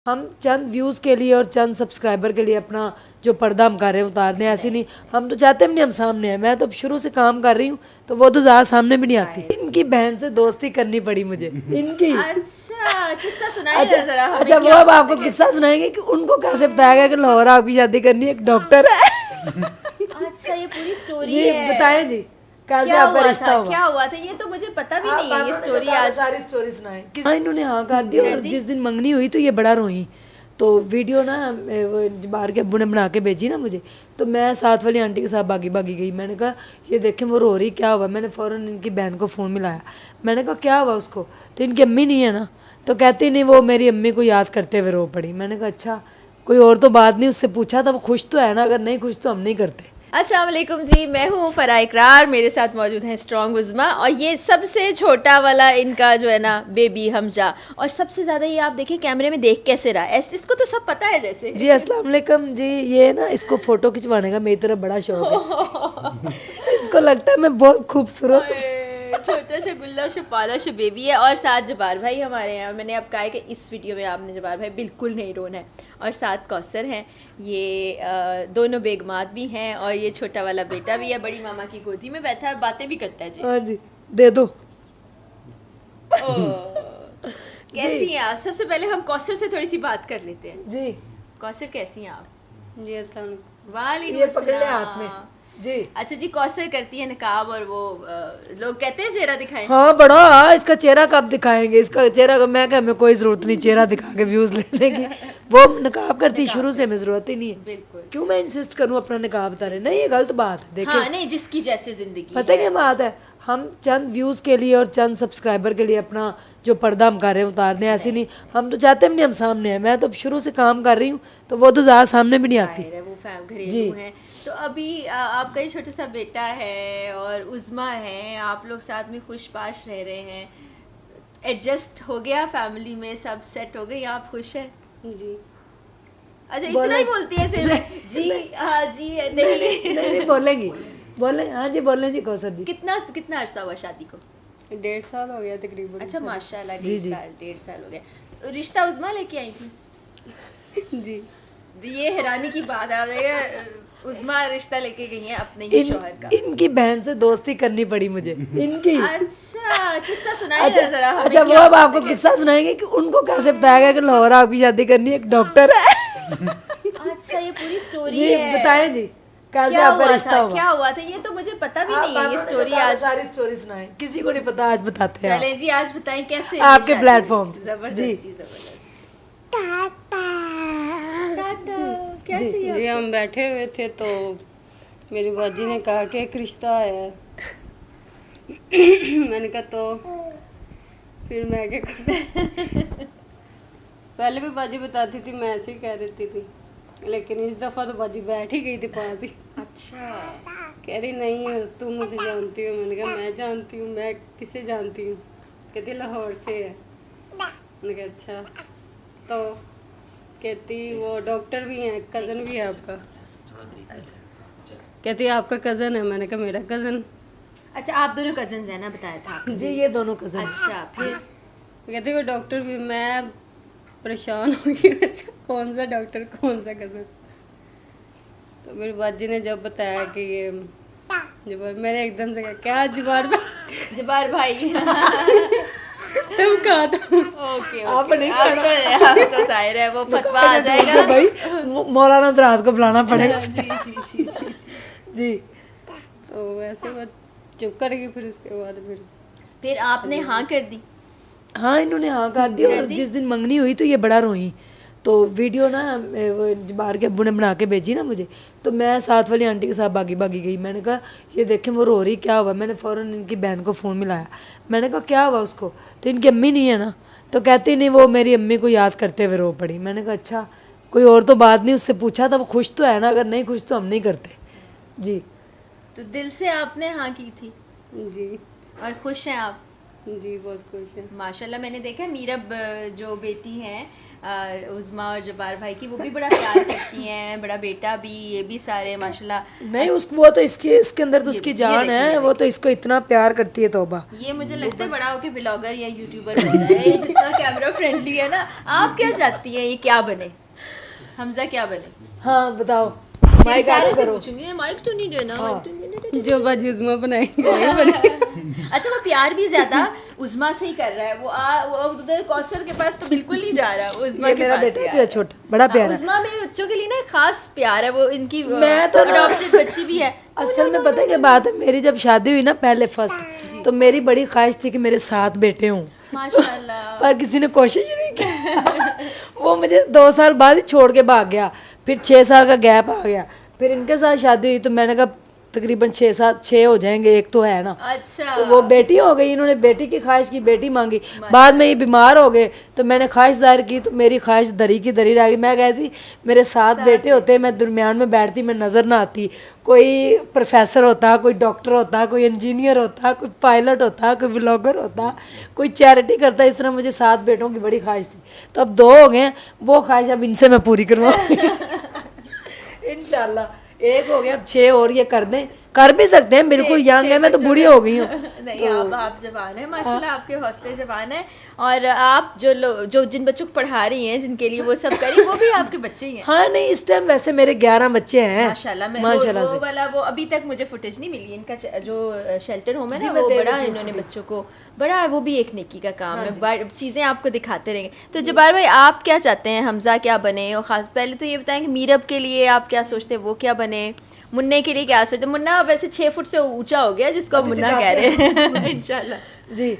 ہم چند ویوز کے لیے اور چند سبسکرائبر کے لیے اپنا جو پردہ ہم کر رہے ہیں اتار دیں، ایسے نہیں. ہم تو چاہتے بھی نہیں ہم سامنے ہیں. میں تو شروع سے کام کر رہی ہوں تو وہ تو زیادہ سامنے بھی نہیں آتی. ان کی بہن سے دوستی کرنی پڑی مجھے. ان کی اچھا قصہ سنائیے ذرا ہمیں. اچھا وہ اب آپ کو قصہ سنائیں گے کہ ان کو کیسے بتایا گیا کہ لاہور آپ کی شادی کرنی ہے، ایک ڈاکٹر ہے. اچھا یہ پوری اسٹوری جی ہے. بتائیں جی کیسے کیا آپ کا ہوا رشتہ تھا، ہوا. کیا ہوا تھا، یہ تو مجھے پتا بھی نہیں ہے یہ اسٹوری. آج ساری اسٹوری سنائیں. انہوں نے ہاں کر دی اور جس دن منگنی ہوئی تو یہ بڑا روئی. تو ویڈیو نا باہر کے ابو نے بنا کے بھیجی نا مجھے، تو میں ساتھ والی آنٹی کے ساتھ بھاگی گئی. میں نے کہا یہ دیکھیں وہ رو رہی، کیا ہوا. میں نے فوراً ان کی بہن کو فون ملایا. میں نے کہا کیا ہوا اس کو، تو ان کی امی نہیں ہے نا، تو کہتی نہیں وہ میری امی کو یاد کرتے ہوئے رو پڑی. میں نے کہا اچھا کوئی اور تو بات نہیں. اس سے پوچھا تھا وہ خوش تو ہے نا، اگر نہیں خوش تو ہم نہیں کرتے. السلام علیکم جی، میں ہوں فرح اقرار، میرے ساتھ موجود ہیں اسٹرانگ عظمیٰ، اور یہ سب سے چھوٹا والا ان کا جو ہے نا بیبی حمزہ. اور سب سے زیادہ یہ آپ دیکھیں کیمرے میں دیکھ کیسے رہا ہے، اس کو تو سب پتہ ہے جیسے. جی السلام علیکم جی. یہ نا اس کو فوٹو کھنچوانے کا میری طرف بڑا شوق ہے. اس کو لگتا ہے میں بہت خوبصورت ہوں. چھوٹا سا گلا شپالا شو بیبی ہے. اور ساتھ جبار بھائی ہمارے ہیں. میں نے اب کہا ہے کہ اس ویڈیو میں آپ نے جبار بھائی بالکل نہیں رونا ہے. اور ساتھ کوثر ہیں، یہ دونوں بیگمات بھی ہیں، اور یہ چھوٹا والا بیٹا بھی ہے، بڑی ماما کی گودی میں بیٹھا ہے اور باتیں بھی کرتا ہے. جی ہاں جی دے دو. کیسی ہیں آپ؟ سب سے پہلے ہم کوثر سے تھوڑی سی بات کر لیتے ہیں. جی کوثر کیسی ہیں آپ؟ جی السلام علیکم. وعلیکم یہ پکڑ لیں ہاتھ میں. السلام. جی اچھا جی کوثر کرتی ہے نقاب، اور وہ لوگ کہتے ہیں چہرہ دکھائیں. ہاں بڑا اس کا چہرہ کب دکھائیں گے. اس کا چہرہ کا میں کہ ہمیں کوئی ضرورت نہیں چہرہ دکھا کے ویوز لینے کی. وہ نقاب کرتی شروع سے، ہمیں ضرورت ہی نہیں ہے. بالکل. کیوں میں انسسٹ کروں اپنا نقاب اتارے. نہیں یہ غلط بات ہے. دیکھیں ہاں نہیں، جس کی جیسے زندگی پتہ کیا بات ہے، ہم چند ویوز کے لیے اور چند سبسکرائبر کے لیے اپنا جو پردہ ہم کر رہے ہیں اتار دیں، ایسے نہیں. ہم تو چاہتے بھی نہیں ہم سامنے ہیں. میں تو شروع سے کام کر رہی ہوں تو وہ تو زیادہ سامنے بھی نہیں آتی. ظاہر ہے وہ گھریلو ہیں. تو ابھی آپ کا ہی چھوٹا سا بیٹا ہے اور عظمیٰ ہیں، آپ لوگ ساتھ میں خوش باش رہ رہے ہیں. ایڈجسٹ ہو گیا فیملی میں، سب سیٹ ہو گئی، آپ خوش ہیں؟ جی اچھا اتنا ہی بولتی ہے صرف. جی ہاں جی نہیں نہیں بولیں گی، بولیں. ہاں جی بولیں جی کوثر جی. کتنا عرصہ ہوا شادی کو؟ 1.5 سال ہو گیا تقریباً. اچھا ماشاء اللہ، جی 1.5 سال ہو گیا. رشتہ عظمیٰ لے کے آئی تھی؟ جی یہ حیرانی کی بات ہے، عظمیٰ رشتہ لے کے گئی ہیں اپنے ہی شوہر کا. ان کی بہن سے دوستی کرنی پڑی مجھے. ان کی اچھا قصہ سنائیے ذرا ہمیں. اچھا وہ اب آپ کو قصہ سنائیں گے کہ ان کو کیسے بتایا گیا کہ لاہور آپ کی شادی کرنی ہے، ایک ڈاکٹر ہے. اچھا یہ پوری اسٹوری جی ہے. بتائیں جی کیسے کیا آپ کا ہوا رشتہ تھا، ہوا. کیا ہوا تھا، یہ تو مجھے پتا بھی نہیں ہے یہ اسٹوری. آج ساری اسٹوری سنائیں، کسی کو نہیں پتا، آج بتاتے ہیں. چلیں جی آج بتائیں کیسے آپ کے پلیٹ فارم سے. زبردست جی زبردست. کیا چاہیے؟ جی ہم بیٹھے ہوئے تھے تو میری باجی نے کہا کہ ایک رشتہ آیا ہے. میں نے کہا تو پھر میں کیا کروں. پہلے بھی باجی بتاتی تھی، میں ایسے ہی کہہ دیتی تھی، لیکن اس دفعہ تو باجی بیٹھ ہی گئی تھی پاس ہی. اچھا کہہ رہی نہیں تم مجھے جانتی ہو. میں نے کہا میں جانتی ہوں. میں کسے جانتی ہوں؟ کہتی لاہور سے ہے. میں نے کہا اچھا. تو کہتی وہ ڈاکٹر بھی ہیں، کزن بھی ہے آپ کا. کہتی آپ کا کزن ہے. میں نے کہا میرا کزن. اچھا آپ دونوں کزنز ہیں نا، بتایا تھا آپ نے. جی یہ دونوں کزن. اچھا پھر کہتی وہ ڈاکٹر بھی. میں پریشان ہو گئی، کون سا ڈاکٹر کون سا کزن. تو میری باجی نے جب بتایا کہ یہ جبار، میں نے ایک دم سے کہا کیا جبار بھائی. تم کہا تھا. اوکے آپ نہیں آپ تو ظاہر ہے وہ فتوا آ جائے گا بھائی. مولانا حضرات کو بلانا پڑے گا. جی جی تو ویسے بات چپ کر گئی. پھر اس کے بعد پھر آپ نے ہاں کر دی. ہاں انہوں نے ہاں کر دی. اور جس دن منگنی ہوئی تو یہ بڑا روئی. تو ویڈیو نا باہر کے ابو نے بنا کے بھیجی نا مجھے، تو میں ساتھ والی آنٹی کے ساتھ بھاگی گئی. میں نے کہا یہ دیکھیں وہ رو رہی، کیا ہوا. میں نے فوراً ان کی بہن کو فون ملایا. میں نے کہا کیا ہوا اس کو، تو ان کی امی نہیں ہے نا، تو کہتی نہیں وہ میری امی کو یاد کرتے ہوئے رو پڑی. میں نے کہا اچھا کوئی اور تو بات نہیں. اس سے پوچھا تھا وہ خوش تو ہے نا، اگر نہیں خوش تو ہم نہیں کرتے. جی تو دل سے آپ نے ہاں کی تھی. جی اور خوش ہیں آپ؟ جی بہت خوش ہے ماشاء اللہ. میں نے دیکھا میرب جو بیٹی ہیں عظما اور جبار بھائی کی, وہ بھی بڑا پیار کرتی ہیں, بڑا بیٹا بھی, یہ بھی سارے ماشاءاللہ. نہیں وہ تو اس کے اندر تو اس کی جان ہے, وہ تو اس کو اتنا پیار کرتی ہے توبہ. یہ مجھے لگتا ہے بڑا ہو کے بلاگر یا یوٹیوبر بن رہا ہے, جتنا کیمرہ فرینڈلی ہے نا. آپ کیا چاہتی ہیں یہ کیا بنے, حمزہ کیا بنے؟ ہاں بتاؤ. مائک سارے سے پوچھوں گی, مائک تو نہیں دینا, جو باجی عظما بنائیں گے وہی بنے. اچھا وہ پیار بھی زیادہ عظما سے ہی کر رہا ہے, وہ ادھر کوثر کے پاس تو بالکل نہیں جا رہا, عظما کے میرا پاس بیٹا جو ہے چھوٹا بڑا پیارا. عظما میں بچوں کے لیے نا خاص پیار ہے, وہ ان کی میں تو اڈاپٹڈ بچی بھی ہے. اصل میں پتہ ہے کیا بات ہے, میری جب شادی ہوئی نا پہلے فرسٹ, تو میری بڑی خواہش تھی کہ میرے 7 بیٹے ہوں, ماشاءاللہ, پر کسی نے کوشش ہی نہیں کی. وہ مجھے 2 سال بعد ہی چھوڑ کے بھاگ گیا, پھر 6 سال کا گیپ آ گیا, پھر ان کے ساتھ شادی ہوئی تو میں نے کہا تقریباً 6 ہو جائیں گے, ایک تو ہے نا. اچھا وہ بیٹی ہو گئی, انہوں نے بیٹی کی خواہش کی, بیٹی مانگی, بعد میں یہ بیمار ہو گئے تو میں نے خواہش ظاہر کی, تو میری خواہش دری کی دری رہ گئی. میں کہتی میرے 7 بیٹے ہوتے, میں درمیان میں بیٹھتی, میں نظر نہ آتی. کوئی پروفیسر ہوتا, کوئی ڈاکٹر ہوتا, کوئی انجینئر ہوتا, کوئی پائلٹ ہوتا, کوئی بلاگر ہوتا, کوئی چیریٹی کرتا. اس طرح مجھے 7 بیٹوں کی بڑی خواہش تھی, تو اب 2 ہو گئے ہیں, وہ خواہش اب ان سے میں پوری کرواؤں گی انشاءاللہ. 1 ہو گیا, اب 6 اور یہ کر بھی سکتے ہیں, بالکل ینگ ہے, میں تو بوڑھی ہو گئی ہوں. نہیں آپ جوان ہیں ماشاءاللہ, آپ کے حوصلے جوان ہیں, اور آپ جو جن بچوں کو پڑھا رہی ہیں, جن کے لیے وہ سب کری, وہ بھی آپ کے بچے ہی ہیں. ہاں نہیں اس ٹائم ویسے میرے 11 بچے ہیں ماشاءاللہ سے. وہ والا وہ ابھی تک مجھے فوٹیج نہیں ملی ان کا, جو شیلٹر ہوم ہے نا, وہ بڑا انہوں نے بچوں کو بڑا, وہ بھی ایک نیکی کا کام ہے, چیزیں آپ کو دکھاتے رہیں گے. تو جبار بھائی آپ کیا چاہتے ہیں حمزہ کیا بنے, اور خاص پہلے تو یہ بتائیں کہ میرب کے لیے آپ کیا سوچتے ہیں, وہ کیا بنے, منّے کے لیے کیا سوچتے ہیں؟ منّا ویسے 6 فٹ سے اونچا ہو گیا, جس کو منّا کہہ رہے ہیں انشاءاللہ. جی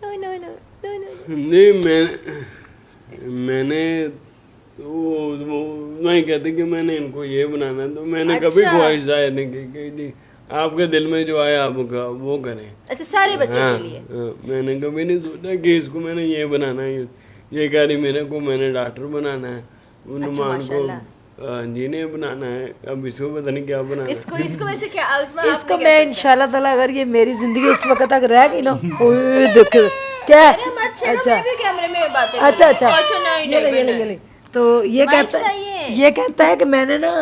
نہیں میں نے میں کہتے کہ میں نے ان کو یہ بنانا, تو میں نے کبھی خواہش ظاہر نہیں کی کہ جی آپ کے دل میں جو آیا آپ کا وہ کریں. اچھا سارے بچوں کے لیے میں نے کبھی نہیں سوچا کہ اس کو میں نے یہ بنانا ہے, یہ کہہ رہی میرے کو میں نے ڈاکٹر بنانا ہے, نمان کو انجینئر بنانا ہے, اب اس کو پتہ نہیں کیا بنانا ہے. اس کو ویسے کیا اس کو میں انشاءاللہ تعالیٰ اگر یہ میری زندگی اس وقت تک رہ گئی نا, دیکھو کیا اچھا اچھا تو یہ کہتا ہے کہ میں نے نا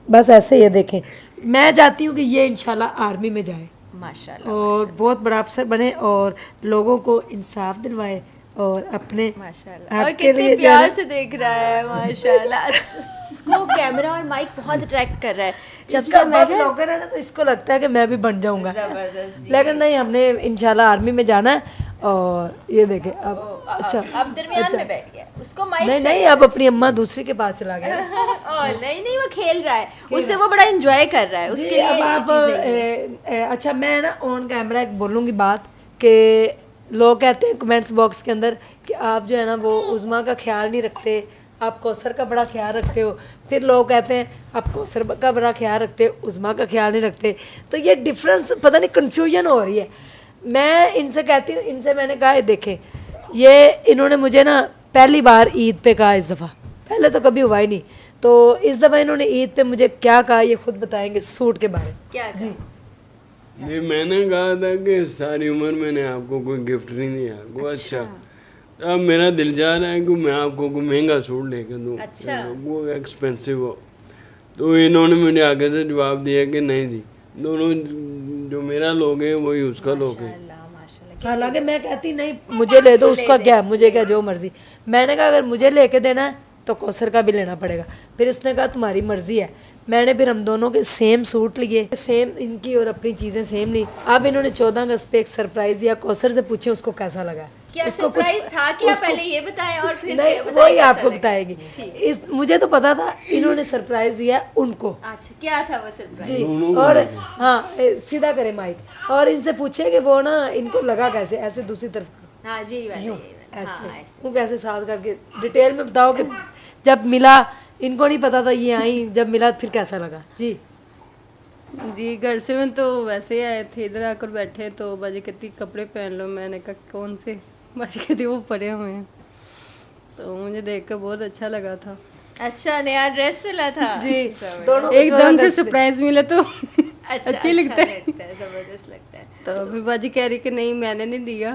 بس ایسے یہ دیکھیں, میں چاہتی ہوں کہ یہ انشاءاللہ آرمی میں جائے ماشاءاللہ, اور بہت بڑا افسر بنے, اور لوگوں کو انصاف دلوائے, اور اپنے اور کتنے پیار سے دیکھ رہا ہے ماشاءاللہ. اس کو کیمرہ اور مائک بہت اٹریکٹ کر رہا ہے, جب سے میں بلاگر ہے نا تو اس کو لگتا ہے کہ میں بھی بن جاؤں گا, زبردست. لیکن نہیں, ہم نے انشاءاللہ آرمی میں جانا ہے. اور یہ دیکھیں اب اچھا اب درمیان میں بیٹھ گیا, اس کو مائک نہیں اب اپنی اماں دوسری کے پاس چلا گیا. نہیں وہ کھیل رہا ہے, اس سے وہ بڑا انجوائے کر رہا ہے, اس کے لیے. اچھا میں نا آن کیمرہ ایک بولوں گی بات, کہ لوگ کہتے ہیں کمنٹس باکس کے اندر کہ آپ جو ہے نا وہ عظما کا خیال نہیں رکھتے, آپ کوثر کا بڑا خیال رکھتے ہو. پھر لوگ کہتے ہیں آپ کوثر کا بڑا خیال رکھتے, عظما کا خیال نہیں رکھتے. تو یہ ڈفرینس پتہ نہیں کنفیوژن ہو رہی ہے. میں ان سے کہتی ہوں, ان سے میں نے کہا دیکھیں یہ انہوں نے مجھے نا پہلی بار عید پہ کہا, اس دفعہ پہلے تو کبھی ہوا ہی نہیں, تو اس دفعہ انہوں نے عید پہ مجھے کیا کہا یہ خود بتائیں گے سوٹ کے بارے میں. جی جی میں نے کہا تھا کہ ساری عمر میں نے آپ کو کوئی گفٹ نہیں دیا کو. اچھا اب میرا دل چاہ رہا ہے کہ میں آپ کو کوئی مہنگا سوٹ لے کے دوں, وہ ایکسپینسو ہو. تو انہوں نے مجھے آگے سے جواب دیا کہ نہیں جی, دونوں جو میرا لوگ ہے وہی اس کا لوگ ہے. حالانکہ میں کہتی نہیں مجھے لے دو, اس کا کیا, مجھے کیا جو مرضی. میں نے کہا اگر مجھے لے کے دینا ہے تو کوثر کا بھی لینا پڑے گا. پھر اس نے کہا تمہاری مرضی ہے. میں نے پھر ہم دونوں کے سیم سوٹ لیے, سیم ان کی اور اپنی چیزیں سیم لی. اب انہوں نے 14 اگست پہ ایک سرپرائز دیا, کوثر سے پوچھیں اس کو کیسا لگا. کیا سرپرائز تھا, کیا پہلے یہ بتائیں اور پھر نہیں وہی آپ کو بتائے گی. مجھے تو پتا تھا, انہوں نے سرپرائز دیا ان کو. اچھا کیا تھا وہ سرپرائز؟ جی اور ہاں سیدھا کرے مائک, اور ان سے پوچھے کہ وہ نا ان کو لگا کیسے, ایسے دوسری طرف ہاں جی ایسے وہ کیسے ساتھ کر کے ڈیٹیل میں بتاؤ کہ جب ملا ان کو نہیں پتا تھا یہ آئیں, جب ملا پھر کیسا لگا. جی گھر سے میں تو ویسے ہی آئے تھے, ادھر آ کر بیٹھے تو باجی کہتی کپڑے پہن لو. میں نے کہا کون سے, باجی کہتی وہ پڑے ہوئے ہیں. تو مجھے دیکھ کر بہت اچھا لگا تھا. اچھا نیا ڈریس ملا تھا جی, دونوں ایک دم سے سرپرائز ملا تو اچھا اچھی لگتا ہے, زبردست لگتا ہے. تو پھر باجی کہہ رہی کہ نہیں میں نے نہیں دیا,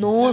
9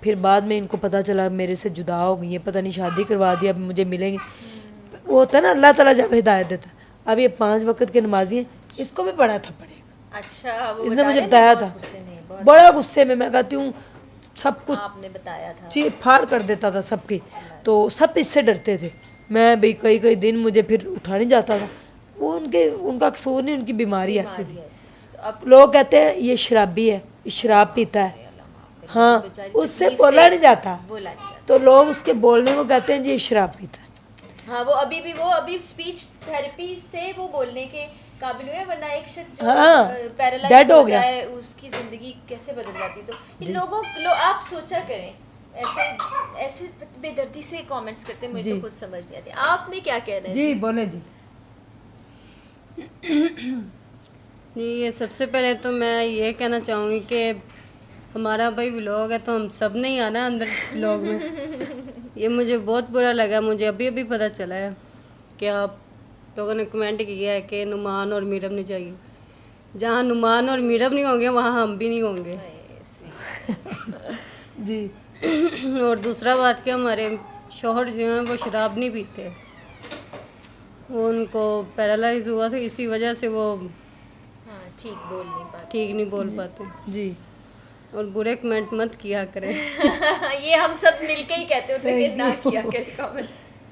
پھر بعد میں ان کو پتہ چلا میرے سے جدا ہو گئی ہیں, پتہ نہیں شادی کروا دی, اب مجھے ملیں گے. وہ ہوتا ہے نا اللہ تعالیٰ جب ہدایت دیتا ہے. اب یہ 5 وقت کے نمازی ہیں, اس کو بھی پڑھا تھا پڑے گا. اچھا وہ اس نے مجھے بتایا تھا, بڑا غصے میں کہتی ہوں سب کچھ آپ نے بتایا تھا چیز پھاڑ کر دیتا تھا سب کی, تو سب اس سے ڈرتے تھے. میں بھی کئی دن مجھے پھر اٹھا نہیں جاتا تھا. وہ ان کا قصور نہیں, ان کی بیماری ایسی تھی. لوگ کہتے ہیں یہ شرابی ہے, یہ شراب پیتا ہے, ہاں اس سے بولا نہیں جاتا, تو لوگ اس کے بولنے کو کہتے ہیں جی یہ شراب پیتا ہے. ہاں وہ ابھی اسپیچ تھراپی سے وہ بولنے کے قابل ہوئے, ورنہ ایک شخص جو ہاں پیرالائز ڈیڈ ہو ہو گیا, جائے اس کی زندگی کیسے بدل جاتی. تو ان لوگوں آپ سوچا کریں, ایسے بے دردی سے کامنٹس کرتے ہیں, مجھے تو خود سمجھ نہیں آتی. آپ نے کیا کہنا ہے؟ جی بولیں جی. جی یہ سب سے پہلے تو میں یہ کہنا چاہوں گی کہ ہمارا بھائی ولاگ ہے تو ہم سب نہیں آنا اندر ولاگ میں. یہ مجھے بہت برا لگا, مجھے ابھی پتہ چلا ہے کہ آپ لوگوں نے کمنٹ کیا ہے کہ نعمان اور میرب نہیں چاہیے. جہاں نعمان اور میرب نہیں ہوں گے وہاں ہم بھی نہیں ہوں گے. جی اور دوسرا بات کہ ہمارے شوہر جو ہیں وہ شراب نہیں پیتے, وہ ان کو پیرالائز ہوا تھا, اسی وجہ سے وہ ٹھیک نہیں بول پاتے. جی اور برے کمنٹ مت کیا کریں. یہ ہم سب مل کے ہی کہتے ہوتے کہ نہ کیا کریں کامنٹس.